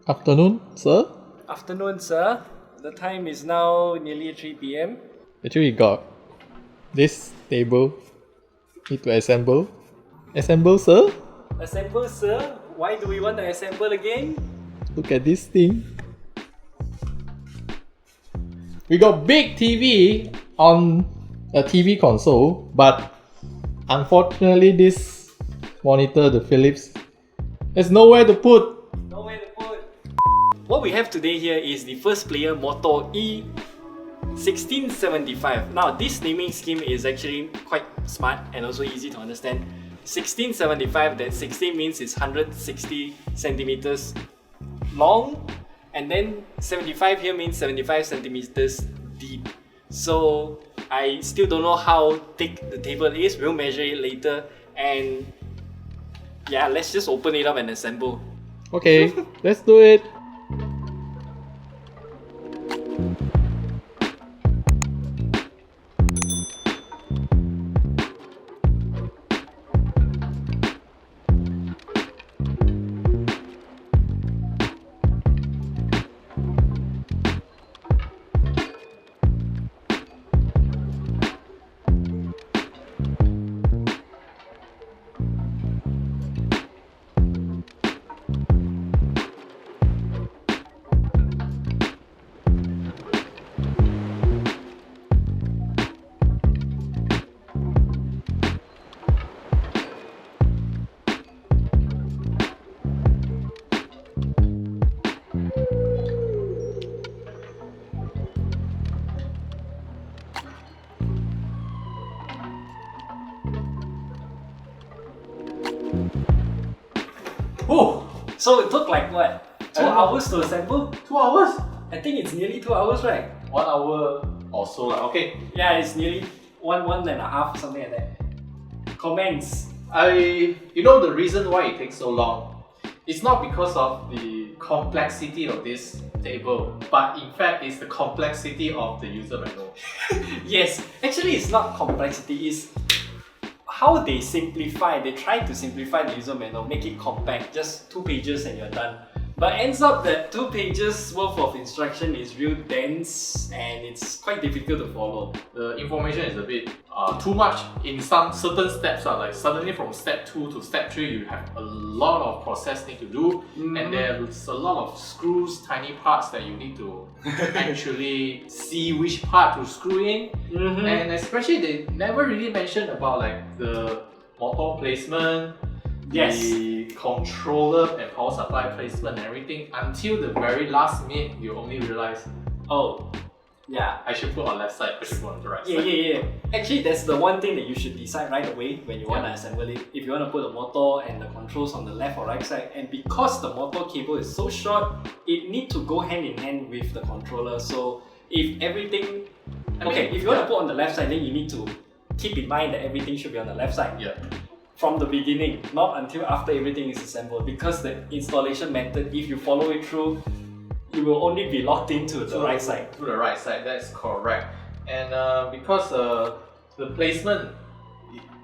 Afternoon, sir. Afternoon, sir. The time is now nearly 3 p.m. Actually, we got this table. Need to assemble. Assemble, sir. Assemble, sir. Why do we want to assemble again? Look at this thing. We got big TV on a TV console, but unfortunately, this monitor, the Philips, there's nowhere to put. Nowhere to put. What we have today here is the 1stplayer MOTO-E 1675. Now, this naming scheme is actually quite smart and also easy to understand. 1675, that 16 means it's 160 centimeters long, and then 75 here means 75 centimeters deep. So I still don't know how thick the table is. We'll measure it later, and yeah, let's just open it up and assemble. Okay, let's do it. Oh, so it took like what? 2 hours to assemble? 2 hours? I think it's nearly 2 hours, right? 1 hour or so. Okay. Yeah, it's nearly one and a half, something like that. Comments. You know the reason why it takes so long? It's not because of the complexity of this table, but in fact it's the complexity of the user manual. Yes, actually it's not complexity, it's how they simplify. They try to simplify the user manual, make it compact, just 2 pages and you're done. But ends up that 2 pages worth of instruction is real dense and it's quite difficult to follow. The information is a bit too much in some certain steps. Like suddenly from step 2 to step 3, you have a lot of process need to do, and there's a lot of screws, tiny parts that you need to actually see which part to screw in. And especially they never really mentioned about like the motor placement, the controller and power supply placement and everything until the very last minute. You only realize, oh yeah, I should put on left side, I should put on the right side. Yeah. Actually, that's the one thing that you should decide right away when you want to assemble it. If you want to put the motor and the controls on the left or right side, and because the motor cable is so short, it needs to go hand in hand with the controller. So if everything, if you want to put on the left side, then you need to keep in mind that everything should be on the left side. Yeah. From the beginning, not until after everything is assembled, because the installation method, if you follow it through, you will only be locked into the right side. To the right side, that's correct. And because the placement,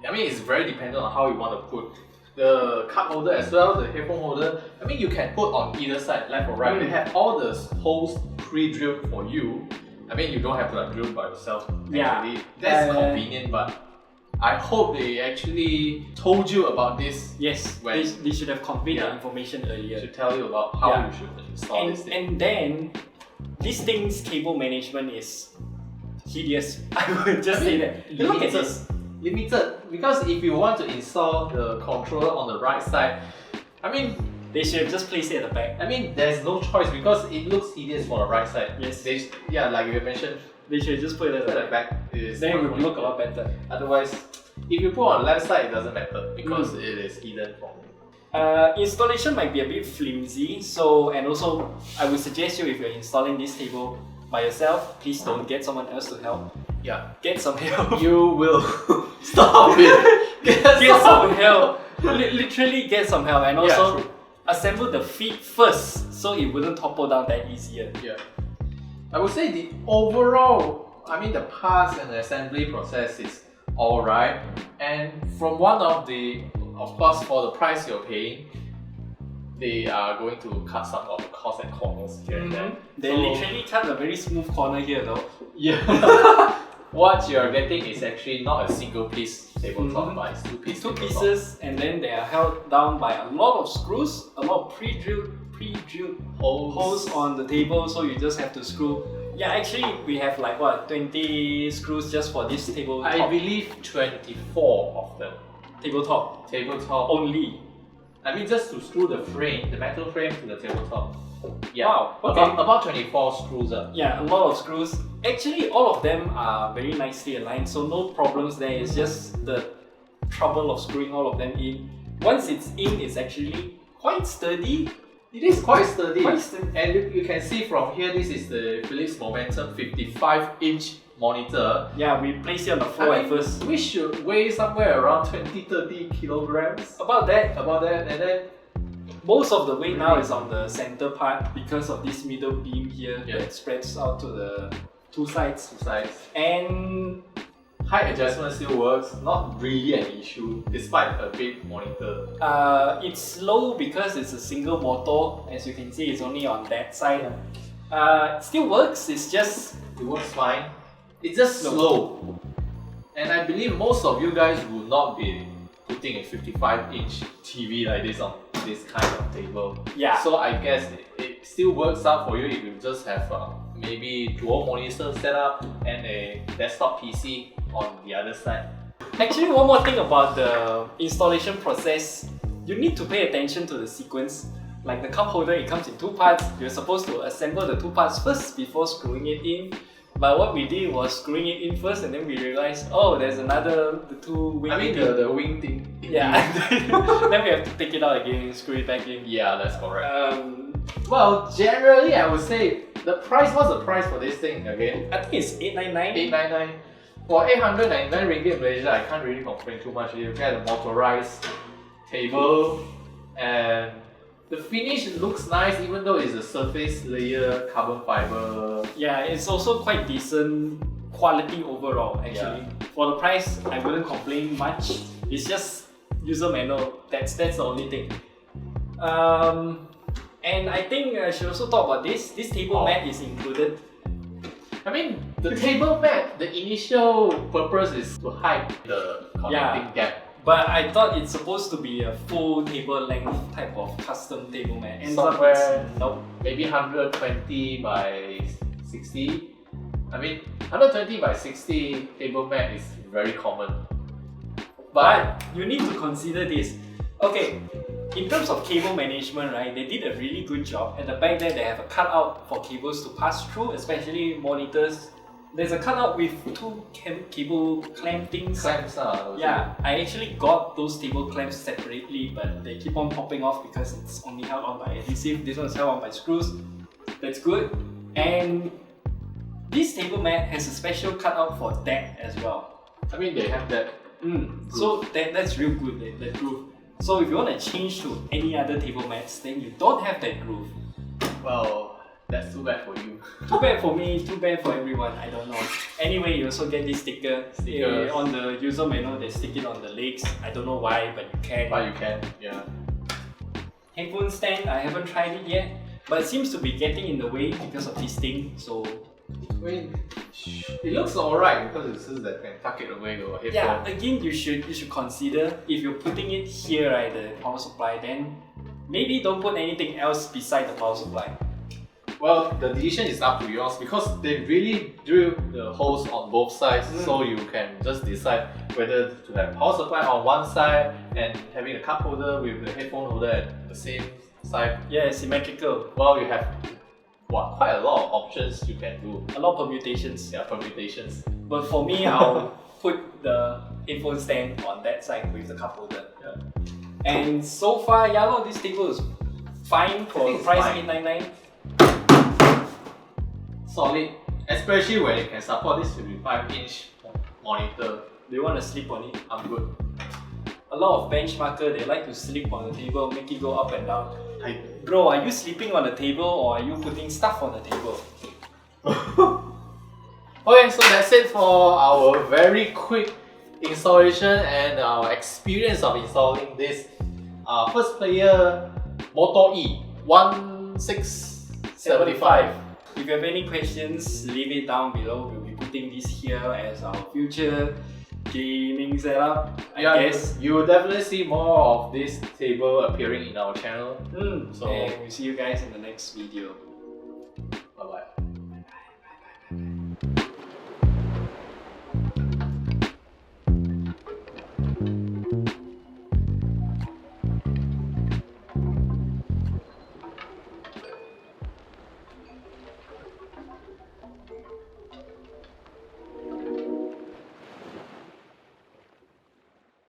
I mean, it's very dependent on how you want to put the cup holder as well, the headphone holder. I mean, you can put on either side, left or right. They have all the holes pre-drilled for you. I mean, you don't have to like drill by yourself. Actually, that's convenient, but I hope they actually told you about this. Yes, they should have conveyed the information earlier. To tell you about how you should install this thing. And then, this thing's cable management is hideous. I would just say that. Look at this. Limited, because if you want to install the controller on the right side, I mean, they should have just placed it at the back. I mean, there's no choice because it looks hideous for the right side. Yes. Like you mentioned, they should just put it at the back. Then it would look a lot better. Otherwise, if you put on left side, it doesn't matter because it is hidden from you. Installation might be a bit flimsy, and also I would suggest you, if you're installing this table by yourself, please don't get someone else to help. Yeah. Get some help. You will stop it. Get some help. Literally get some help, and also assemble the feet first so it wouldn't topple down that easier. Yeah. I would say the overall, I mean the parts and the assembly process is alright, and from one of the, of course for the price you're paying, they are going to cut some of the costs and corners here and there. They literally cut a very smooth corner here though. Yeah. What you're getting is actually not a single piece tabletop, but it's two pieces, and then they are held down by a lot of screws, a lot of pre-drilled holes on the table, so you just have to screw. Yeah, actually we have like what, 20 screws just for this tabletop. I believe 24 of them. Tabletop Only. I mean, just to screw the frame, the metal frame to the tabletop. Yeah. Wow, okay. About 24 screws. Yeah, a lot of screws. Actually, all of them are very nicely aligned, so no problems there. It's just the trouble of screwing all of them in. Once it's in, it's actually quite sturdy. It is quite sturdy. And you can see from here, this is the Philips Momentum 55-inch monitor. Yeah, we placed it on the floor at first. We should weigh somewhere around 20-30 kilograms. About that. And then most of the weight now is on the center part because of this middle beam here that spreads out to the two sides. And height adjustment still works, not really an issue despite a big monitor. It's low because it's a single motor. As you can see, it's only on that side. It still works, it works fine. It's just slow. And I believe most of you guys will not be putting a 55-inch TV like this on this kind of table. Yeah. So I guess it still works out for you if you just have maybe dual monitor setup and a desktop PC on the other side. Actually, one more thing about the installation process, you need to pay attention to the sequence. Like the cup holder, it comes in two parts. You're supposed to assemble the two parts first before screwing it in. But what we did was screwing it in first, and then we realized, oh, there's the two wing. I mean the wing thing. Yeah. Then we have to take it out again and screw it back in. Yeah, that's correct. Well, generally I would say the price. What's the price for this thing again? I think it's 899. 899. For 899 ringgit Malaysia, I can't really complain too much. You get a motorized table, and the finish looks nice even though it's a surface layer carbon fiber. Yeah, it's also quite decent quality overall actually. Yeah. For the price, I wouldn't complain much. It's just user manual. That's the only thing. And I think I should also talk about this. This table mat is included. I mean, the table mat, the initial purpose is to hide the connecting gap. But I thought it's supposed to be a full table length type of custom table mat. Somewhere, nope. Maybe 120 by 60. I mean, 120 by 60 table mat is very common. But you need to consider this. Okay, in terms of cable management, right, they did a really good job. At the back there, they have a cutout for cables to pass through, especially monitors. There's a cutout with two cable clamp things. Clamps, yeah, I actually got those table clamps separately, but they keep on popping off because it's only held on by adhesive. This one's held on by screws. That's good. And this table mat has a special cutout for that as well. I mean, they have that. So that's real good, that groove. So if you want to change to any other table mats, then you don't have that groove. Well, that's too bad for you. Too bad for me, too bad for everyone, I don't know. Anyway, you also get this sticker. On the user manual, they stick it on the legs. I don't know why, but you can. But you can, yeah. Headphone stand, I haven't tried it yet, but it seems to be getting in the way because of this thing, so... I mean, it looks alright because it says that you can tuck it away or headphone. Yeah, again, you should consider, if you're putting it here, right, the power supply, then maybe don't put anything else beside the power supply. Well, the decision is up to yours because they really drill the holes on both sides, so you can just decide whether to have power supply on one side and having a cup holder with the headphone holder at the same side. Yeah, symmetrical. Well, you have quite a lot of options you can do. A lot of permutations. Yeah, permutations. But for me, I'll put the headphone stand on that side with the cup holder. Yeah. And so far, this table is fine for the price $899. Solid, especially when it can support this 55-inch monitor. Do you want to sleep on it? I'm good. A lot of benchmarker, they like to sleep on the table, make it go up and down. Bro, are you sleeping on the table or are you putting stuff on the table? Okay, so that's it for our very quick installation and our experience of installing this 1stplayer MOTO-E 1stplayer. If you have any questions, leave it down below. We'll be putting this here as our future gaming setup, I guess. You will definitely see more of this table appearing in our channel. So we'll see you guys in the next video.